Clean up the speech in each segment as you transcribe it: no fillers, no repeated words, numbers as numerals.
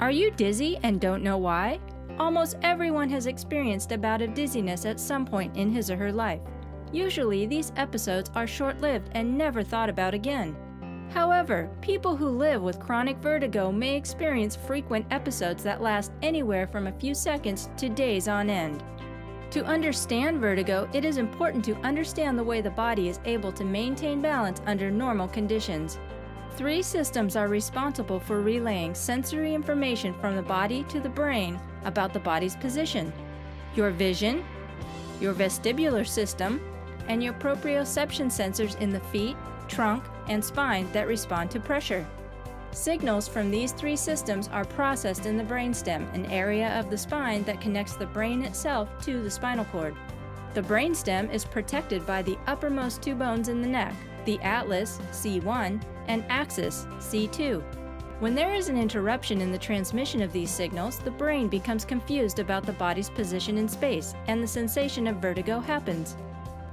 Are you dizzy and don't know why? Almost everyone has experienced a bout of dizziness at some point in his or her life. Usually, these episodes are short-lived and never thought about again. However, people who live with chronic vertigo may experience frequent episodes that last anywhere from a few seconds to days on end. To understand vertigo, it is important to understand the way the body is able to maintain balance under normal conditions. 3 systems are responsible for relaying sensory information from the body to the brain about the body's position: your vision, your vestibular system, and your proprioception sensors in the feet, trunk, and spine that respond to pressure. Signals from these 3 systems are processed in the brainstem, an area of the spine that connects the brain itself to the spinal cord. The brainstem is protected by the uppermost 2 bones in the neck, the atlas, C1, and axis, C2. When there is an interruption in the transmission of these signals, the brain becomes confused about the body's position in space, and the sensation of vertigo happens.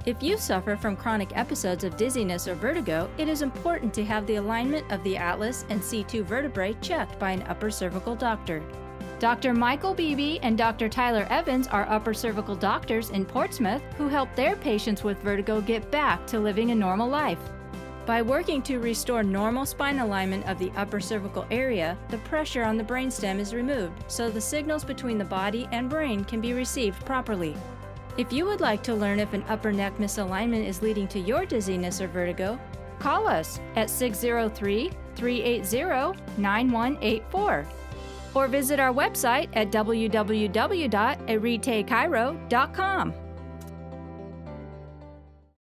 If you suffer from chronic episodes of dizziness or vertigo, it is important to have the alignment of the atlas and C2 vertebrae checked by an upper cervical doctor. Dr. Michael Beebe and Dr. Tyler Evans are upper cervical doctors in Portsmouth who help their patients with vertigo get back to living a normal life. By working to restore normal spine alignment of the upper cervical area, the pressure on the brainstem is removed, so the signals between the body and brain can be received properly. If you would like to learn if an upper neck misalignment is leading to your dizziness or vertigo, call us at 603-380-9184 or visit our website at www.aretechiro.com.